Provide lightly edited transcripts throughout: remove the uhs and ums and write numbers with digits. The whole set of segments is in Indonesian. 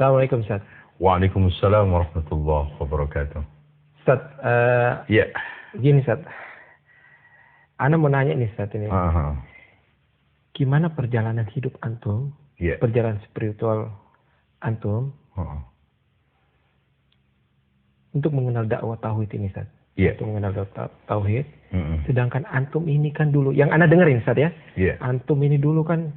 Assalamualaikum Ustaz. Waalaikumsalam warahmatullahi wabarakatuh. Ustaz, Ya. gini Ustaz. Ana mau nanya nih Ustaz ini. Gimana perjalanan hidup antum? Ya. Perjalanan spiritual antum untuk mengenal dakwah tauhid ini Ustaz. Ya. Untuk mengenal dakwah tauhid. Sedangkan antum ini kan dulu, yang Ana dengerin Ustaz ya. Ya. Antum ini dulu kan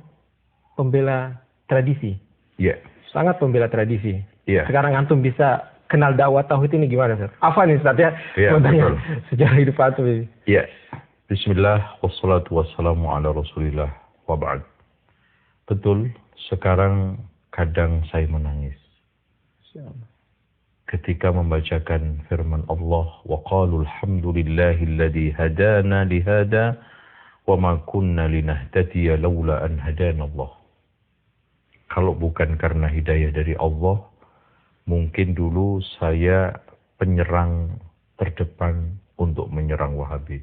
pembela tradisi. Ya. Sangat pembela tradisi. Ya. Sekarang antum bisa kenal dakwah tauhid ini gimana Ustaz? Apa nih Ustaz ya? Ya, betul. Sejarah hidup antum ini. Ya. Bismillah wassalatu wassalamu ala Rasulillah wa ba'd. Betul, sekarang kadang saya menangis ketika membacakan firman Allah, wa qalu alhamdulillahilladzi hadana lihada wa ma kunna linahtadiya laula an hadana Allah. Kalau bukan karena hidayah dari Allah, mungkin dulu saya penyerang terdepan untuk menyerang Wahabi.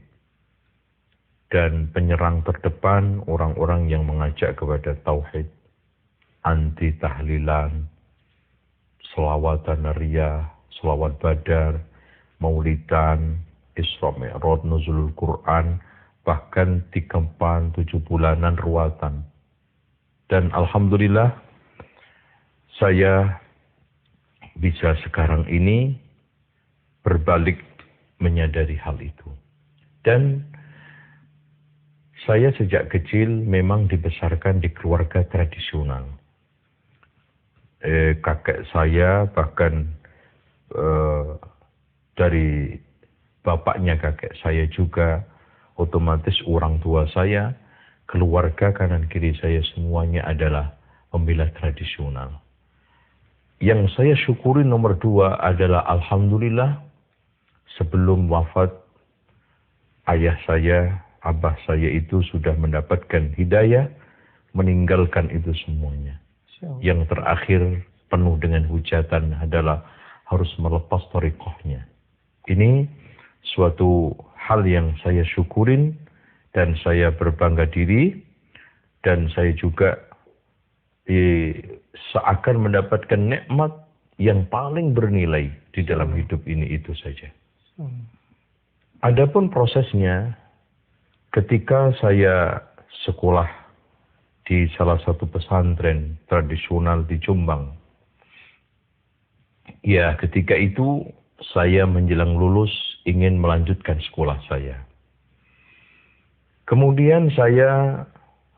Dan penyerang terdepan orang-orang yang mengajak kepada tauhid, anti tahlilan, selawatan riyah, selawat badar, maulidan, Isra Mi'raj, nuzulul Quran, bahkan 7 bulanan ruatan. Dan alhamdulillah saya bisa sekarang ini berbalik menyadari hal itu. Dan saya sejak kecil memang dibesarkan di keluarga tradisional. Kakek saya bahkan dari bapaknya kakek saya juga, otomatis orang tua saya, keluarga kanan kiri saya semuanya adalah pembela tradisional. Yang saya syukuri nomor 2 adalah alhamdulillah sebelum wafat ayah saya, abah saya itu sudah mendapatkan hidayah, meninggalkan itu semuanya. Yang terakhir penuh dengan hujatan adalah harus melepas thariqahnya. Ini suatu hal yang saya syukurin dan saya berbangga diri, dan saya juga seakan mendapatkan nikmat yang paling bernilai di dalam hidup ini, itu saja. Adapun prosesnya, ketika saya sekolah di salah satu pesantren tradisional di Jombang, ya ketika itu saya menjelang lulus ingin melanjutkan sekolah saya. Kemudian saya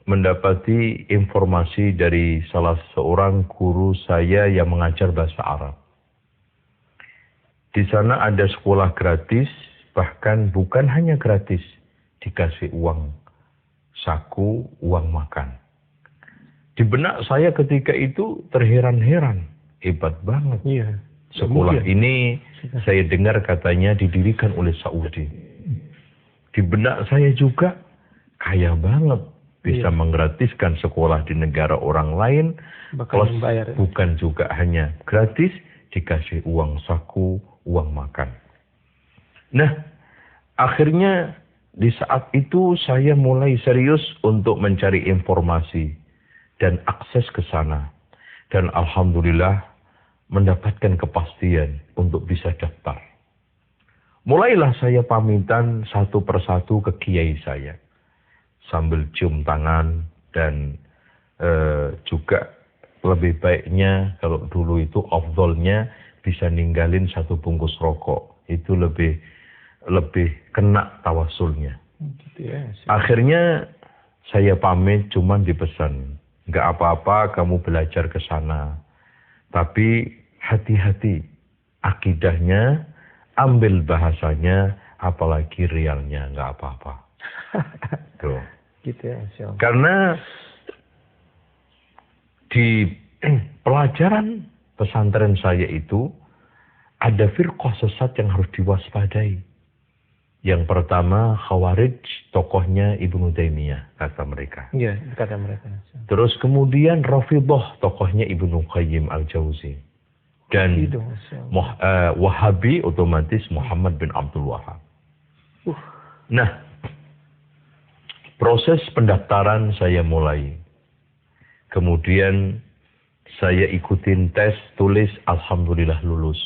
mendapati informasi dari salah seorang guru saya yang mengajar bahasa Arab. Di sana ada sekolah gratis, bahkan bukan hanya gratis, dikasih uang saku, uang makan. Di benak saya ketika itu terheran-heran, hebat banget. Iya. Sekolah ini saya dengar katanya didirikan oleh Saudi. Di benak saya juga kaya banget, bisa menggratiskan sekolah di negara orang lain, plus bukan juga hanya gratis, dikasih uang saku, uang makan. Nah, akhirnya di saat itu saya mulai serius untuk mencari informasi dan akses ke sana. Dan alhamdulillah mendapatkan kepastian untuk bisa daftar. Mulailah saya pamitan satu persatu ke kiai saya, sambil cium tangan, dan juga lebih baiknya kalau dulu itu afdolnya bisa ninggalin 1 bungkus rokok, itu lebih kena tawasulnya. Akhirnya saya pamit, cuman dipesan, nggak apa-apa kamu belajar ke sana, tapi hati-hati akidahnya, ambil bahasanya, apalagi realnya, nggak apa-apa. Tuh. Gitu ya, Syah. Karena di pelajaran pesantren saya itu ada firqah sesat yang harus diwaspadai. Yang pertama Khawarij, tokohnya Ibnu Taimiyah, kata mereka. Iya, kata mereka. Terus kemudian Rafidhah, tokohnya Ibnu Qayyim Al-Jauzi. Dan Wahabi otomatis Muhammad bin Abdul Wahab. Nah, proses pendaftaran saya mulai. Kemudian Saya ikutin tes, tulis, alhamdulillah lulus.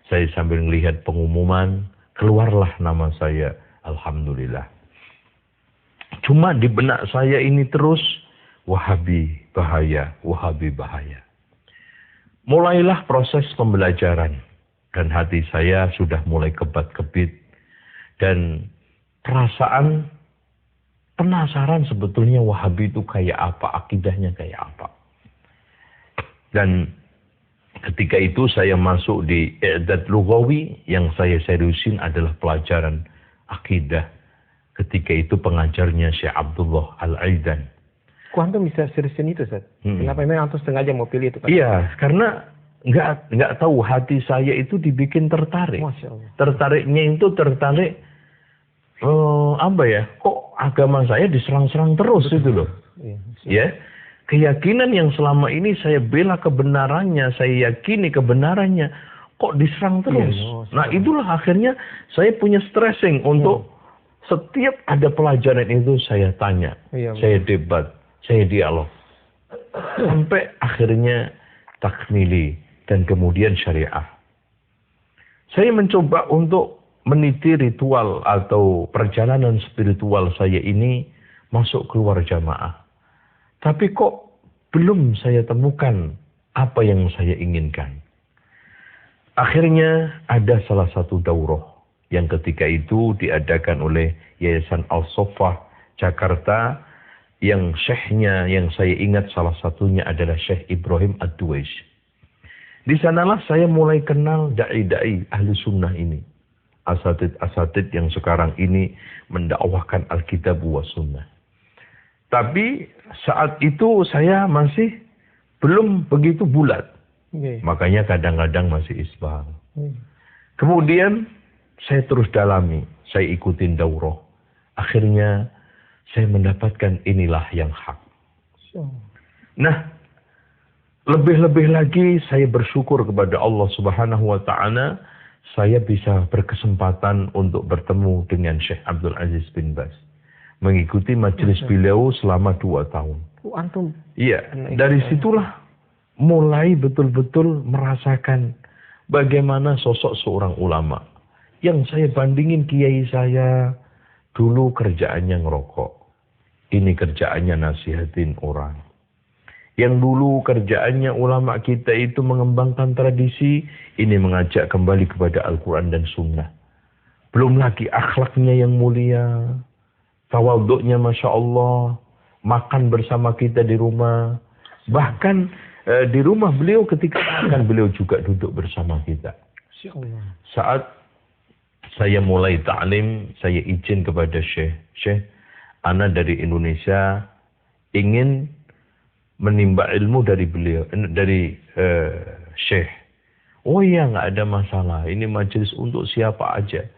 Saya sambil melihat pengumuman, keluarlah nama saya, alhamdulillah. Cuma di benak saya ini terus, Wahabi bahaya, Wahabi bahaya. Mulailah proses pembelajaran. Dan hati saya sudah mulai kebat-kebit. Dan perasaan penasaran sebetulnya Wahabi itu kayak apa, akidahnya kayak apa. Dan ketika itu saya masuk di i'dad lughawi, yang saya seriusin adalah pelajaran akidah. Ketika itu pengajarnya Syekh Abdullah Al-Aidan. Kok antum bisa seriusin itu, Ustaz? Kenapa memang antum sengaja mau pilih itu? Iya, karena nggak tahu, hati saya itu dibikin tertarik. Masya Allah. Tertariknya itu tertarik, apa ya, kok agama saya diserang-serang terus. Betul. Itu loh. Iya, ya. Keyakinan yang selama ini saya bela kebenarannya, saya yakini kebenarannya, kok diserang terus. Nah itulah akhirnya saya punya stressing untuk setiap ada pelajaran itu saya tanya, saya debat, saya dialog. Sampai akhirnya takmili dan kemudian syariah. Saya mencoba untuk meniti ritual atau perjalanan spiritual saya ini masuk keluar jamaah. Tapi kok belum saya temukan apa yang saya inginkan. Akhirnya ada salah satu daurah yang ketika itu diadakan oleh Yayasan Al-Sofah Jakarta, yang syekhnya yang saya ingat salah satunya adalah Syekh Ibrahim Ad-Duwais. Di sanalah saya mulai kenal dai-dai ahli sunnah ini. Asatid-asatid yang sekarang ini mendakwahkan Alkitab wa Sunnah. Tapi saat itu saya masih belum begitu bulat. Makanya kadang-kadang masih isbal. Kemudian saya terus dalami. Saya ikutin daurah. Akhirnya saya mendapatkan inilah yang hak. Nah, lebih-lebih lagi saya bersyukur kepada Allah Subhanahu wa Ta'ala. Saya bisa berkesempatan untuk bertemu dengan Syekh Abdul Aziz bin Baz. Mengikuti majelis beliau selama 2 tahun. Antum? Iya, dari situlah mulai betul-betul merasakan bagaimana sosok seorang ulama. Yang saya bandingin kiai saya, dulu kerjaannya ngerokok. Ini kerjaannya nasihatin orang. Yang dulu kerjaannya ulama kita itu mengembangkan tradisi, ini mengajak kembali kepada Al-Quran dan Sunnah. Belum lagi akhlaknya yang mulia. Tawaduknya Masya Allah, makan bersama kita di rumah. Bahkan di rumah beliau ketika makan, beliau juga duduk bersama kita. Saat saya mulai ta'lim, saya izin kepada Syekh, ana dari Indonesia ingin menimba ilmu dari beliau, dari Syekh. Oh iya, nggak ada masalah. Ini majelis untuk siapa aja.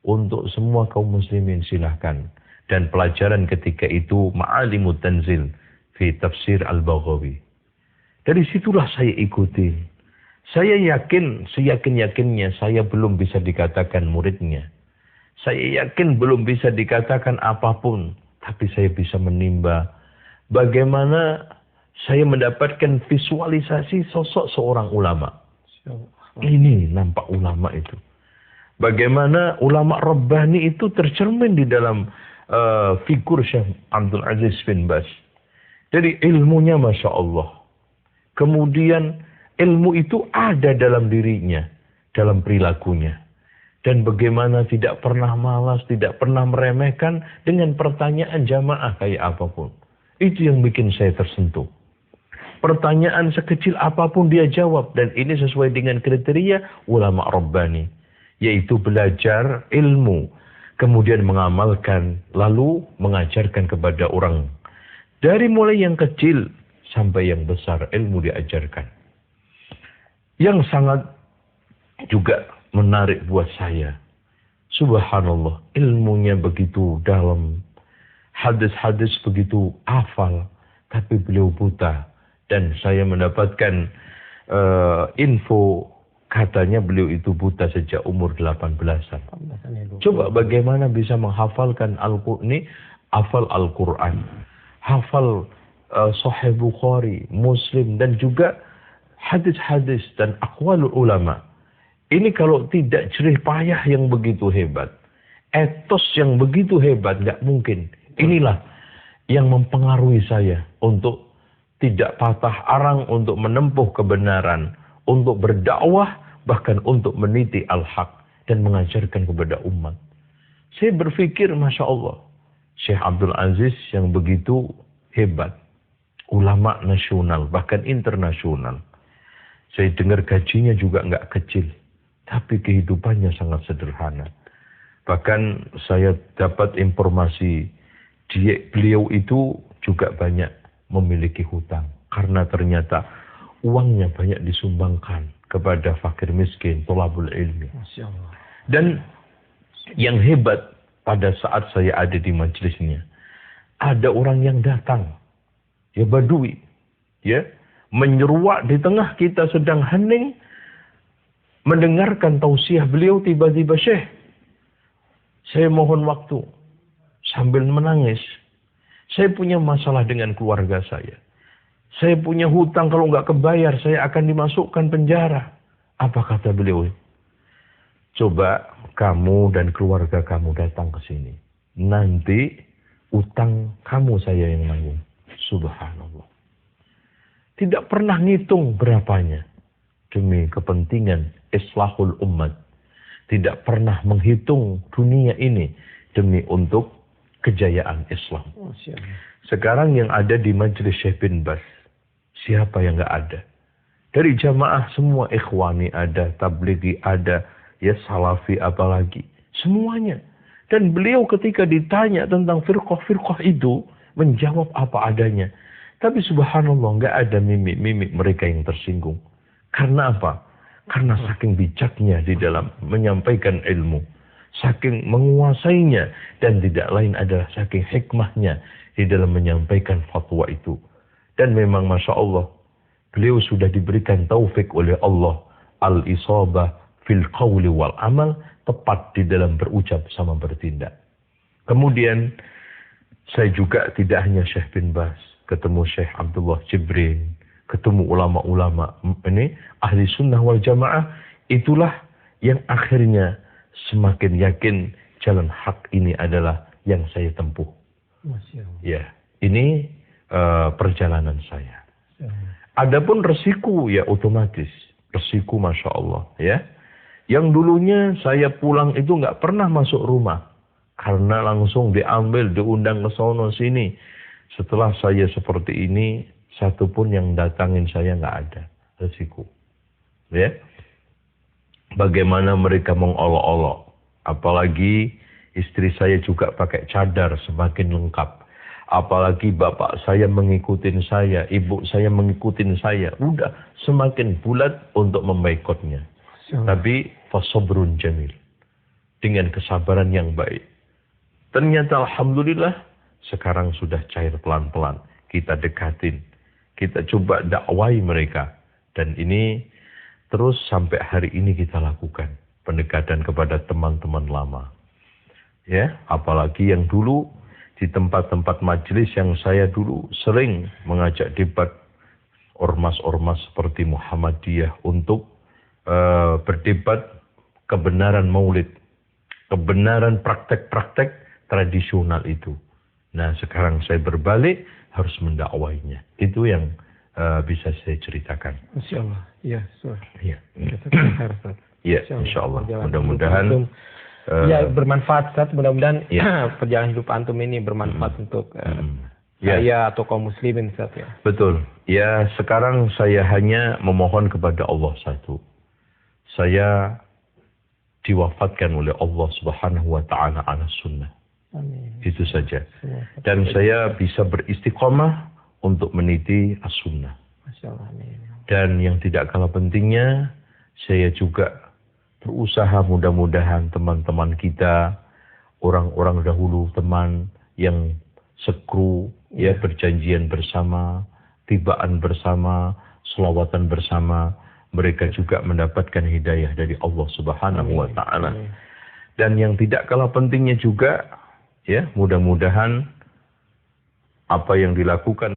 Untuk semua kaum muslimin silahkan. Dan pelajaran ketika itu Ma'alimut Tanzil fi Tafsir Al-Baghawi. Dari situlah saya ikuti. Saya yakin, seyakin-yakinnya saya belum bisa dikatakan muridnya. Saya yakin belum bisa dikatakan apapun. Tapi saya bisa menimba bagaimana saya mendapatkan visualisasi sosok seorang ulama. Ini nampak ulama itu. Bagaimana ulama Rabbani itu tercermin di dalam figur Syekh Abdul Aziz bin Baz. Jadi ilmunya Masya Allah. Kemudian ilmu itu ada dalam dirinya, dalam perilakunya. Dan bagaimana tidak pernah malas, tidak pernah meremehkan dengan pertanyaan jamaah kayak apapun. Itu yang bikin saya tersentuh. Pertanyaan sekecil apapun dia jawab. Dan ini sesuai dengan kriteria ulama Rabbani. Yaitu belajar ilmu. Kemudian mengamalkan, lalu mengajarkan kepada orang. Dari mulai yang kecil sampai yang besar, ilmu diajarkan. Yang sangat juga menarik buat saya. Subhanallah, ilmunya begitu dalam. Hadis-hadis begitu hafal, tapi beliau buta. Dan saya mendapatkan info, katanya beliau itu buta sejak umur 18-an. Coba bagaimana bisa menghafalkan Al-Qur'an, hafal Al-Quran, hafal Sahih Bukhari, Muslim, dan juga hadis-hadis dan aqwalul ulama. Ini kalau tidak jerih payah yang begitu hebat, etos yang begitu hebat, nggak mungkin. Inilah yang mempengaruhi saya untuk tidak patah arang, untuk menempuh kebenaran, untuk berdakwah, bahkan untuk meniti al-haq dan mengajarkan kepada umat. Saya berpikir, Masya Allah, Syekh Abdul Aziz yang begitu hebat, ulama nasional, bahkan internasional. Saya dengar gajinya juga nggak kecil, tapi kehidupannya sangat sederhana. Bahkan saya dapat informasi, beliau itu juga banyak memiliki hutang. Karena ternyata uangnya banyak disumbangkan kepada fakir miskin, thalabul ilmi. Dan yang hebat, pada saat saya ada di majelisnya, ada orang yang datang, ya badui, ya, menyeruak di tengah kita sedang hening, mendengarkan tausiah beliau. Tiba-tiba, Syekh, saya mohon waktu, sambil menangis. Saya punya masalah dengan keluarga saya. Saya punya hutang, kalau nggak kebayar, saya akan dimasukkan penjara. Apa kata beliau? Coba kamu dan keluarga kamu datang ke sini. Nanti utang kamu saya yang nanggung. Subhanallah. Tidak pernah ngitung berapanya. Demi kepentingan islahul umat. Tidak pernah menghitung dunia ini demi untuk kejayaan Islam. Sekarang yang ada di majelis Syekh bin Baz, siapa yang nggak ada? Dari jamaah semua, ikhwani ada, tablighi ada, ya salafi apalagi. Semuanya. Dan beliau ketika ditanya tentang firqah-firqah itu, menjawab apa adanya. Tapi subhanallah, nggak ada mimik-mimik mereka yang tersinggung. Karena apa? Karena saking bijaknya di dalam menyampaikan ilmu. Saking menguasainya. Dan tidak lain adalah saking hikmahnya di dalam menyampaikan fatwa itu. Dan memang Masya Allah, beliau sudah diberikan taufik oleh Allah. Al-isabah fil qawli wal amal. Tepat di dalam berucap sama bertindak. Kemudian, saya juga tidak hanya Syekh bin Baz. Ketemu Syekh Abdullah Jibrin. Ketemu ulama-ulama ini ahli sunnah wal jamaah. Itulah yang akhirnya semakin yakin jalan hak ini adalah yang saya tempuh. Ya, ini perjalanan saya. Adapun resiko, ya otomatis resiko, Masya Allah, ya. Yang dulunya saya pulang itu nggak pernah masuk rumah karena langsung diambil, diundang ke sono sini. Setelah saya seperti ini, satu pun yang datangin saya nggak ada. Resiko. Ya. Bagaimana mereka mengolok-olok. Apalagi istri saya juga pakai cadar semakin lengkap. Apalagi bapak saya mengikutin saya, ibu saya mengikutin saya. Udah semakin bulat untuk membaikotnya. Tapi fasabrun jamil. Dengan kesabaran yang baik. Ternyata alhamdulillah sekarang sudah cair pelan-pelan. Kita dekatin. Kita coba dakwai mereka. Dan ini terus sampai hari ini kita lakukan. Pendekatan kepada teman-teman lama. Ya, apalagi yang dulu di tempat-tempat majelis yang saya dulu sering mengajak debat ormas-ormas seperti Muhammadiyah untuk berdebat kebenaran maulid. Kebenaran praktek-praktek tradisional itu. Nah, sekarang saya berbalik harus mendakwainya. Itu yang bisa saya ceritakan. Insya Allah. Ya, ya. Ya, insya Allah. Mudah-mudahan ya bermanfaat, Ustaz. Mudah-mudahan ya, perjalanan hidup antum ini bermanfaat untuk saya atau kaum muslimin, Ustaz, ya. Betul. Ya, sekarang saya hanya memohon kepada Allah satu. Saya diwafatkan oleh Allah Subhanahu wa taala ala sunnah. Amin. Itu saja. Dan saya bisa beristiqomah untuk meniti as-sunnah. Dan yang tidak kalah pentingnya, saya juga berusaha mudah-mudahan teman-teman kita, orang-orang dahulu, teman yang sekru, ya berjanjian bersama, tibaan bersama, selawatan bersama, mereka juga mendapatkan hidayah dari Allah Subhanahu wa taala. Dan yang tidak kalah pentingnya juga, ya, mudah-mudahan apa yang dilakukan